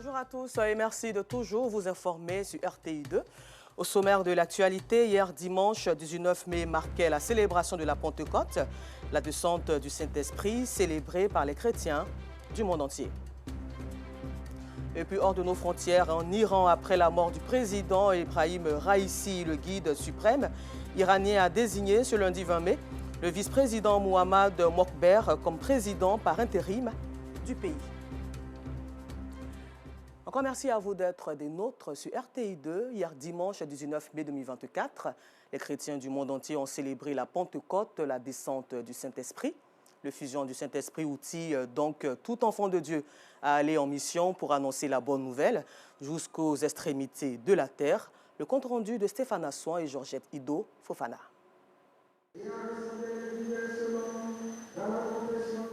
Bonjour à tous et merci de toujours vous informer sur RTI2. Au sommaire de l'actualité, hier dimanche 19 mai marquait la célébration de la Pentecôte, la descente du Saint-Esprit célébrée par les chrétiens du monde entier. Et puis hors de nos frontières, en Iran, après la mort du président Ebrahim Raïssi, le guide suprême iranien a désigné ce lundi 20 mai le vice-président Mohammad Mokber comme président par intérim du pays. Encore merci à vous d'être des nôtres sur RTI2. Hier dimanche 19 mai 2024, les chrétiens du monde entier ont célébré la Pentecôte, la descente du Saint-Esprit. L'effusion du Saint-Esprit outille donc tout enfant de Dieu à aller en mission pour annoncer la bonne nouvelle jusqu'aux extrémités de la terre. Le compte rendu de Stéphane Assoin et Georgette Ido Fofana.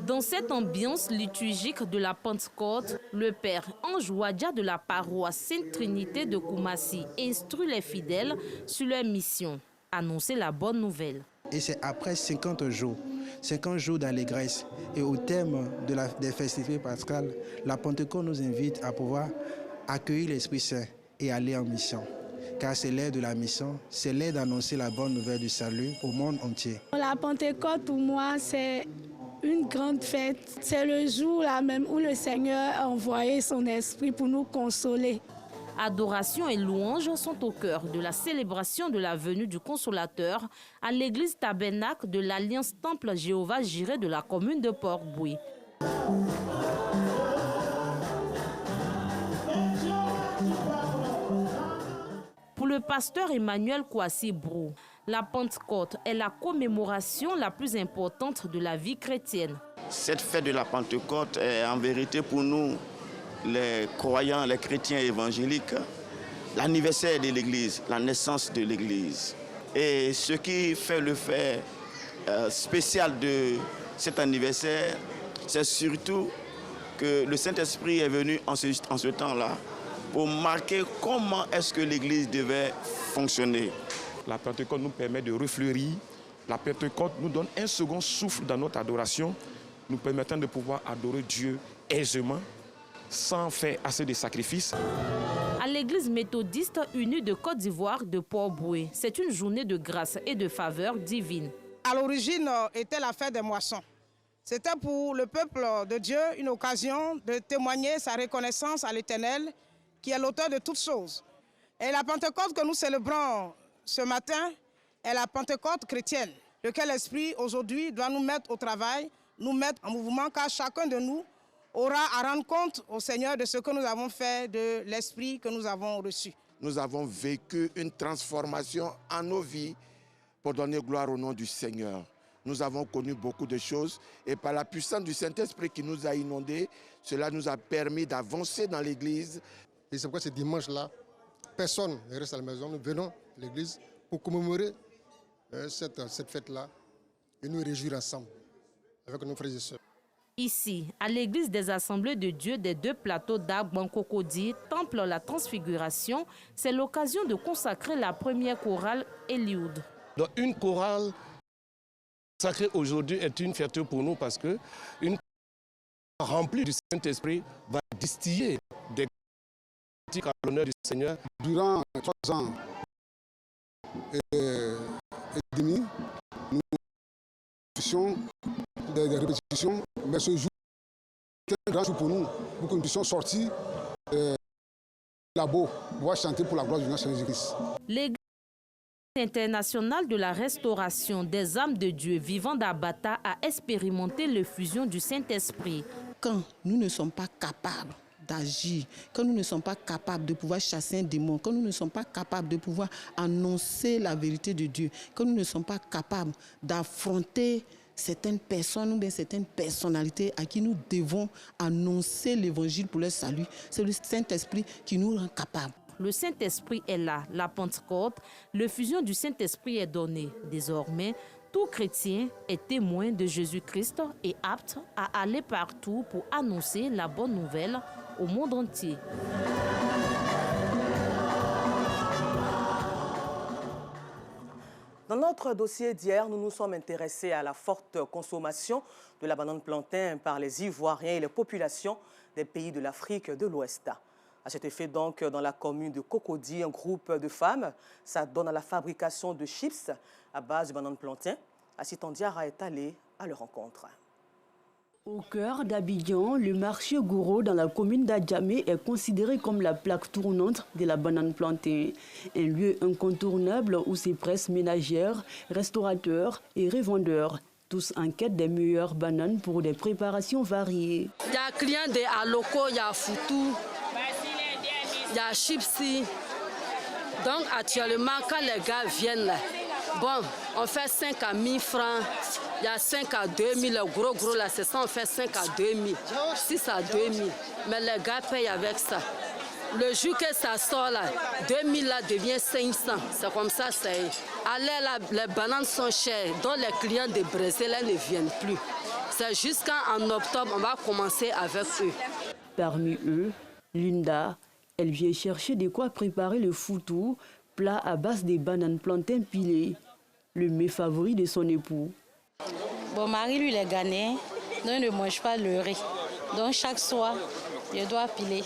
Dans cette ambiance liturgique de la Pentecôte, le père Ange Wadja de la paroisse Sainte-Trinité de Koumassi instruit les fidèles sur leur mission, annoncer la bonne nouvelle. Et c'est après 50 jours d'allégresse et au terme des festivités pascales, la Pentecôte nous invite à pouvoir accueillir l'Esprit Saint et aller en mission. Car c'est l'heure de la mission, c'est l'heure d'annoncer la bonne nouvelle du salut au monde entier. La Pentecôte pour moi c'est une grande fête. C'est le jour là même où le Seigneur a envoyé son esprit pour nous consoler. Adoration et louanges sont au cœur de la célébration de la venue du Consolateur à l'église Tabernacle de l'Alliance Temple Jéhovah Jireh de la commune de Port-Bouillet. Pour le pasteur Emmanuel Kouassi Brou, la Pentecôte est la commémoration la plus importante de la vie chrétienne. Cette fête de la Pentecôte est en vérité pour nous, les croyants, les chrétiens évangéliques, l'anniversaire de l'Église, la naissance de l'Église. Et ce qui fait le fait spécial de cet anniversaire, c'est surtout que le Saint-Esprit est venu en ce temps-là pour marquer comment est-ce que l'Église devait fonctionner. La Pentecôte nous permet de refleurir. La Pentecôte nous donne un second souffle dans notre adoration, nous permettant de pouvoir adorer Dieu aisément, sans faire assez de sacrifices. À l'église méthodiste unie de Côte d'Ivoire de Port-Bouillet, c'est une journée de grâce et de faveur divine. À l'origine, était la fête des moissons. C'était pour le peuple de Dieu une occasion de témoigner sa reconnaissance à l'Éternel, qui est l'auteur de toutes choses. Et la Pentecôte que nous célébrons ce matin est la Pentecôte chrétienne, lequel esprit aujourd'hui doit nous mettre au travail, nous mettre en mouvement, car chacun de nous aura à rendre compte au Seigneur de ce que nous avons fait, de l'esprit que nous avons reçu. Nous avons vécu une transformation en nos vies pour donner gloire au nom du Seigneur. Nous avons connu beaucoup de choses et par la puissance du Saint-Esprit qui nous a inondés, cela nous a permis d'avancer dans l'Église. Et c'est pourquoi ce dimanche-là, personne ne reste à la maison. Nous venons à l'église pour commémorer cette fête-là et nous réjouir ensemble avec nos frères et sœurs. Ici, à l'église des Assemblées de Dieu des deux plateaux d'Agbankokodi, Temple la Transfiguration, c'est l'occasion de consacrer la première chorale Eliud. Donc une chorale sacrée aujourd'hui est une fierté pour nous parce que une chorale remplie du Saint-Esprit va distiller des à l'honneur du Seigneur. Durant 3 ans et demi, nous faisions des répétitions, mais ce jour est un grand jour pour nous, pour que nous puissions sortir là-bas, pouvoir chanter pour la gloire du Seigneur Jésus-Christ. L'Église internationale de la restauration des âmes de Dieu vivant d'Abata a expérimenté l'effusion du Saint-Esprit. Quand nous ne sommes pas capables d'agir, quand nous ne sommes pas capables de pouvoir chasser un démon, quand nous ne sommes pas capables de pouvoir annoncer la vérité de Dieu, quand nous ne sommes pas capables d'affronter certaines personnes ou bien certaines personnalités à qui nous devons annoncer l'évangile pour leur salut, c'est le Saint-Esprit qui nous rend capables. Le Saint-Esprit est là, la Pentecôte, l'effusion du Saint-Esprit est donnée. Désormais, tout chrétien est témoin de Jésus-Christ et apte à aller partout pour annoncer la bonne nouvelle au monde entier. Dans notre dossier d'hier, nous nous sommes intéressés à la forte consommation de la banane plantain par les Ivoiriens et les populations des pays de l'Afrique de l'Ouest. À cet effet, donc, dans la commune de Cocody, un groupe de femmes s'adonne à la fabrication de chips à base de bananes plantain. Assistant Diarra est allé à leur rencontre. Au cœur d'Abidjan, le marché Gouro dans la commune d'Adjamé est considéré comme la plaque tournante de la banane plantain. Un lieu incontournable où se pressent ménagères, restaurateurs et revendeurs, tous en quête des meilleures bananes pour des préparations variées. Il y a clients de Aloko, il y a Foutou, il y a Chipsi. Donc actuellement, quand les gars viennent là, bon, on fait 5 à 1000 francs, il y a 5 à 2000, le gros là, c'est ça, on fait 5 à 2000, 6 à 2000. Mais les gars payent avec ça. Le jour que ça sort là, 2000 là devient 500. C'est comme ça, c'est. Allez là, les bananes sont chères, donc les clients de Brésil là, ne viennent plus. C'est jusqu'en octobre, on va commencer avec eux. Parmi eux, Linda, elle vient chercher de quoi préparer le foutou, plat à base de bananes plantain pilées, le mets favori de son époux. Mon mari, lui, il est ghanéen, donc il ne mange pas le riz. Donc chaque soir, je dois piler.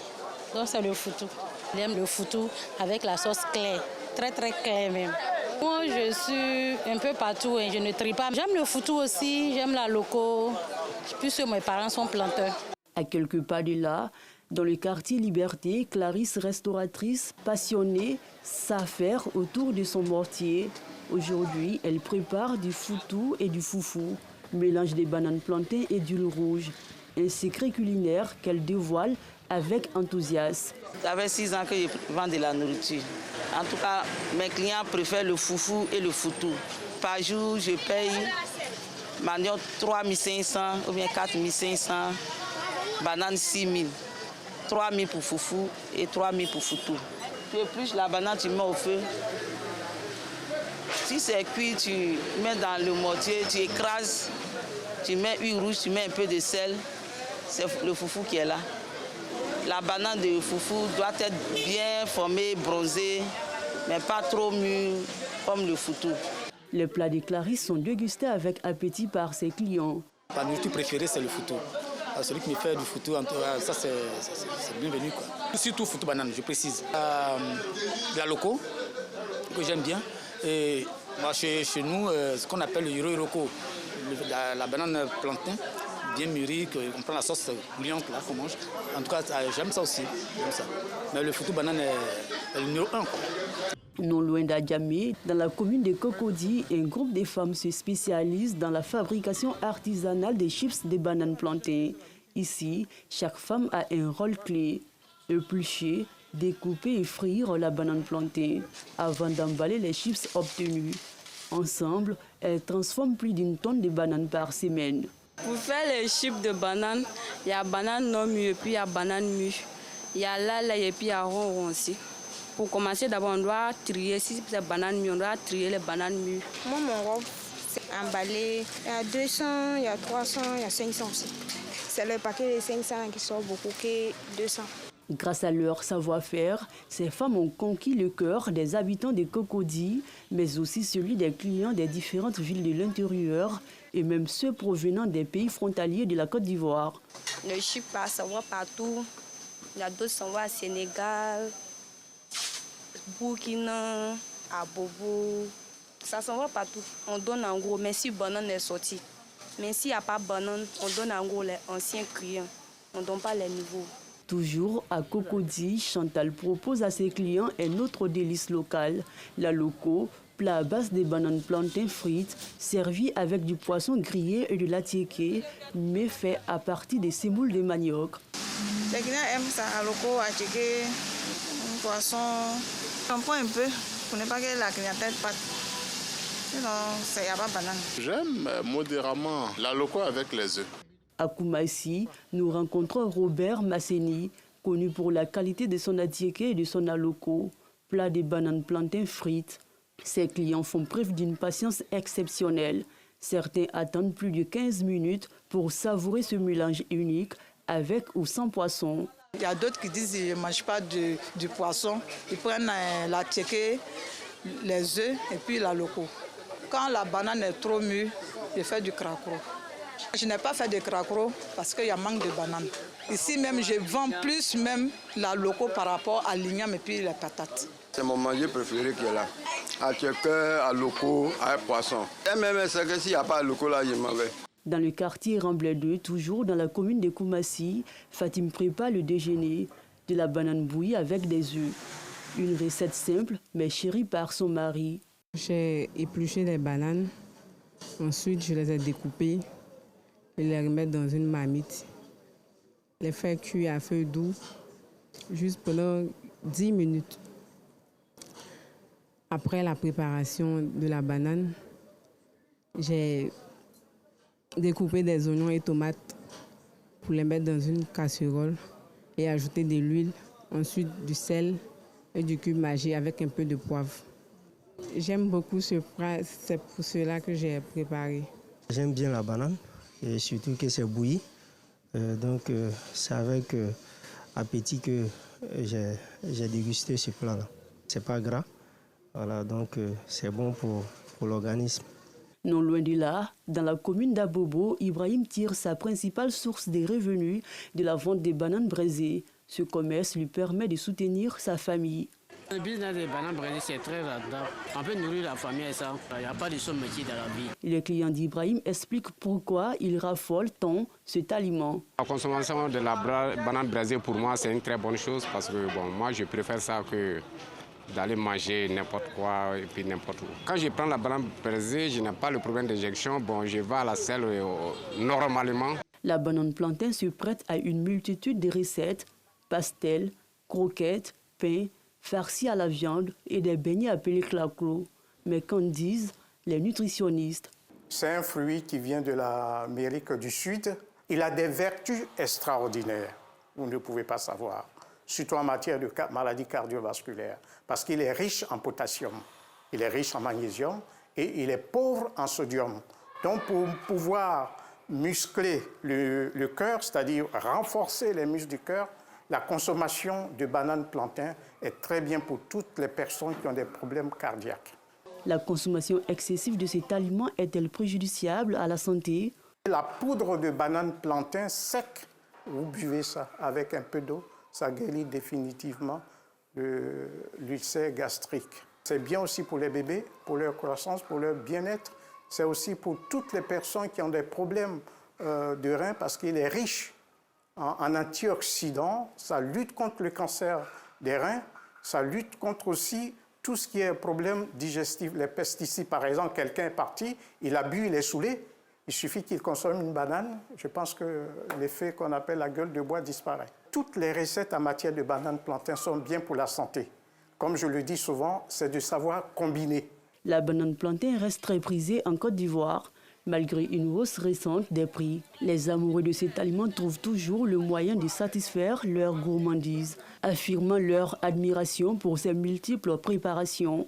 Donc c'est le foutou. Il aime le foutou avec la sauce claire, très très claire même. Moi, je suis un peu partout et je ne trie pas. J'aime le foutou aussi, j'aime la loco, puisque mes parents sont planteurs. À quelques pas de là, dans le quartier Liberté, Clarisse, restauratrice passionnée, s'affaire autour de son mortier. Aujourd'hui, elle prépare du foutou et du foufou, mélange des bananes plantain et d'huile rouge. Un secret culinaire qu'elle dévoile avec enthousiasme. Ça fait 6 ans que je vends de la nourriture. En tout cas, mes clients préfèrent le foufou et le foutou. Par jour, je paye manioc 3500 ou bien 4500, banane 6000. 3000 pour foufou et 3000 pour foutou. Puis plus la banane, tu mets au feu. Si c'est cuit, tu mets dans le mortier, tu écrases, tu mets huile rouge, tu mets un peu de sel. C'est le foufou qui est là. La banane de foufou doit être bien formée, bronzée, mais pas trop mûre comme le foutou. Les plats de Clarisse sont dégustés avec appétit par ses clients. Ma nourriture préférée, c'est le foutou. Celui qui me fait du foutou, ça c'est bienvenu, quoi. Surtout foutou banane, je précise. La loco, que j'aime bien. Et moi, chez nous, ce qu'on appelle le yoro-yoroko, la banane plantain, bien mûrie, on prend la sauce bouillante là qu'on mange. En tout cas, j'aime ça aussi. Ça. Mais le foutou banane est le numéro 1. Non loin d'Adjamé, dans la commune de Cocody, un groupe de femmes se spécialise dans la fabrication artisanale des chips de bananes plantain. Ici, chaque femme a un rôle clé. Éplucher, découper et frire la banane plantain avant d'emballer les chips obtenus. Ensemble, elles transforment plus d'une tonne de bananes par semaine. Pour faire les chips de bananes, il y a banane non mûre et puis il y a banane mûre. Il y a là et puis il y a rond aussi. Pour commencer, d'abord, on doit trier, si c'est banane mûre, on doit trier les bananes mûres. Moi, mon robe, c'est emballé. Il y a 200, il y a 300, il y a 500 aussi. C'est le paquet de 500 qui sort beaucoup que 200. Grâce à leur savoir-faire, ces femmes ont conquis le cœur des habitants de Cocody, mais aussi celui des clients des différentes villes de l'intérieur et même ceux provenant des pays frontaliers de la Côte d'Ivoire. Le chip, ça va partout. Il y a d'autres, ça va au Sénégal, Burkina, à Bobo. Ça s'en va partout. On donne en gros, mais si banane est sortie. Mais s'il n'y a pas banane, on donne en gros les anciens clients. On ne donne pas les nouveaux. Toujours à Cocody, Chantal propose à ses clients un autre délice local, la loco, plat à base de bananes plantain frites, servi avec du poisson grillé et de l'attiéké, mais fait à partir de semoules de manioc. Les clients aiment ça, la loco, attiéké, poisson. On prend un peu pour ne pas que la clientèle parte. Sinon, il n'y a pas de banane. J'aime modérément la loco avec les œufs. À Koumassi, nous rencontrons Robert Masseni, connu pour la qualité de son attiéké et de son aloko, plat de bananes plantain frites. Ses clients font preuve d'une patience exceptionnelle. Certains attendent plus de 15 minutes pour savourer ce mélange unique avec ou sans poisson. Il y a d'autres qui disent qu'ils ne mangent pas du poisson. Ils prennent l'attiéké, les œufs et puis la loco. Quand la banane est trop mûre, je fais du cracro. Je n'ai pas fait de cracro parce qu'il y a manque de bananes. Ici même, je vends plus même la loco par rapport à l'igname et puis les patates. C'est mon manger préféré qui est là. À tchéqueur, à loco, à poisson. Et même c'est que s'il n'y a pas de loco là, je m'en vais. Dans le quartier Ramblay 2, toujours dans la commune de Koumassi, Fatim prépare le déjeuner, de la banane bouillie avec des œufs. Une recette simple, mais chérie par son mari. J'ai épluché les bananes. Ensuite, je les ai découpées et les remettre dans une marmite. Les faire cuire à feu doux juste pendant 10 minutes. Après la préparation de la banane, j'ai découpé des oignons et tomates pour les mettre dans une casserole et ajouter de l'huile, ensuite du sel et du cube maggi avec un peu de poivre. J'aime beaucoup ce plat, c'est pour cela que j'ai préparé. J'aime bien la banane et surtout que c'est bouilli. Donc c'est avec appétit que j'ai dégusté ce plat-là. C'est pas gras, voilà, donc c'est bon pour l'organisme. Non loin de là, dans la commune d'Abobo, Ibrahim tire sa principale source de revenus de la vente des bananes braisées. Ce commerce lui permet de soutenir sa famille. Le business des bananes braisées, c'est très là-dedans. On peut nourrir la famille et ça. Il n'y a pas de seul métier dans la vie. Les clients d'Ibrahim expliquent pourquoi il raffole tant cet aliment. La consommation de la banane braisée, pour moi, c'est une très bonne chose parce que bon, moi, je préfère ça que d'aller manger n'importe quoi et puis n'importe où. Quand je prends la banane braisée, je n'ai pas le problème d'injection. Bon, je vais à la selle normalement. La banane plantain se prête à une multitude de recettes, pastels, croquettes, pain, farcis à la viande et des beignets appelés claclos. Mais qu'en disent les nutritionnistes? C'est un fruit qui vient de l'Amérique du Sud. Il a des vertus extraordinaires, vous ne pouvez pas savoir, surtout en matière de maladies cardiovasculaires, parce qu'il est riche en potassium, il est riche en magnésium et il est pauvre en sodium. Donc pour pouvoir muscler le cœur, c'est-à-dire renforcer les muscles du cœur, la consommation de bananes plantain est très bien pour toutes les personnes qui ont des problèmes cardiaques. La consommation excessive de cet aliment est-elle préjudiciable à la santé? La poudre de banane plantain sec, vous buvez ça avec un peu d'eau, ça guérit définitivement l'ulcère gastrique. C'est bien aussi pour les bébés, pour leur croissance, pour leur bien-être. C'est aussi pour toutes les personnes qui ont des problèmes de reins parce qu'il est riche en antioxydants. Ça lutte contre le cancer des reins, ça lutte contre aussi tout ce qui est problème digestif. Les pesticides, par exemple, quelqu'un est parti, il a bu, il est saoulé, il suffit qu'il consomme une banane, je pense que l'effet qu'on appelle la gueule de bois disparaît. Toutes les recettes en matière de banane plantain sont bien pour la santé. Comme je le dis souvent, c'est de savoir combiner. La banane plantain reste très prisée en Côte d'Ivoire. Malgré une hausse récente des prix, les amoureux de cet aliment trouvent toujours le moyen de satisfaire leur gourmandise, affirmant leur admiration pour ses multiples préparations.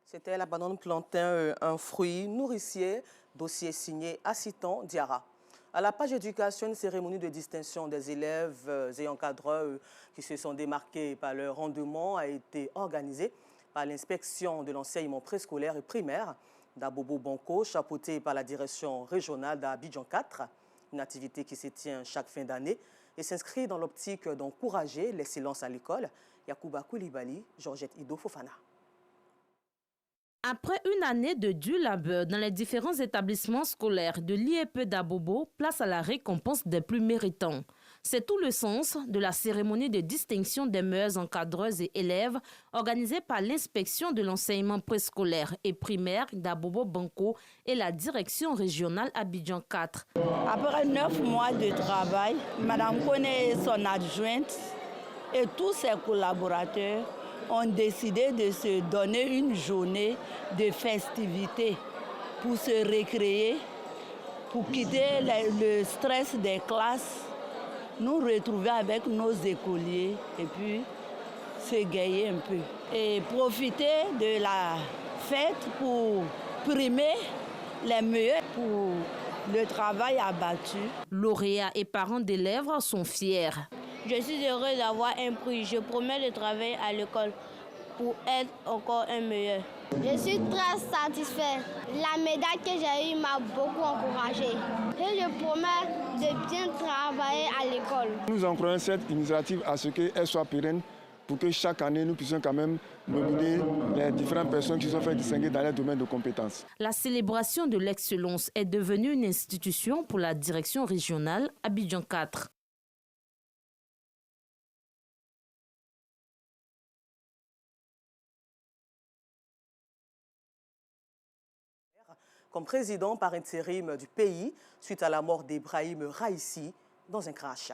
C'était la banane plantain, un fruit nourricier, dossier signé Assitan Diarra. À la page éducation, une cérémonie de distinction des élèves et encadreurs qui se sont démarqués par leur rendement a été organisée par l'inspection de l'enseignement préscolaire et primaire d'Abobo Banco, chapeautée par la direction régionale d'Abidjan 4, une activité qui se tient chaque fin d'année et s'inscrit dans l'optique d'encourager l'excellence à l'école. Yacouba Koulibaly, Georgette Ido Fofana. Après une année de dur labeur dans les différents établissements scolaires de l'IEP d'Abobo, place à la récompense des plus méritants. C'est tout le sens de la cérémonie de distinction des meilleurs encadreurs et élèves organisée par l'inspection de l'enseignement préscolaire et primaire d'Abobo Banco et la direction régionale Abidjan 4. Après 9 mois de travail, Mme Kone et son adjointe et tous ses collaborateurs ont décidé de se donner une journée de festivité pour se récréer, pour quitter le stress des classes, nous retrouver avec nos écoliers et puis s'égayer un peu. Et profiter de la fête pour primer les meilleurs pour le travail abattu. Lauréats et parents d'élèves sont fiers. Je suis heureuse d'avoir un prix. Je promets de travailler à l'école pour être encore un meilleur. Je suis très satisfaite. La médaille que j'ai eue m'a beaucoup encouragée. Et je promets de bien travailler à l'école. Nous encourageons cette initiative à ce qu'elle soit pérenne pour que chaque année, nous puissions quand même nominer les différentes personnes qui sont fait distinguer dans les domaines de compétences. La célébration de l'excellence est devenue une institution pour la direction régionale Abidjan 4. Comme président par intérim du pays suite à la mort d'Ibrahim Raïssi dans un crash.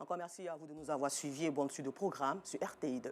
Encore merci à vous de nous avoir suivis et bonne suite de programme sur RTI2.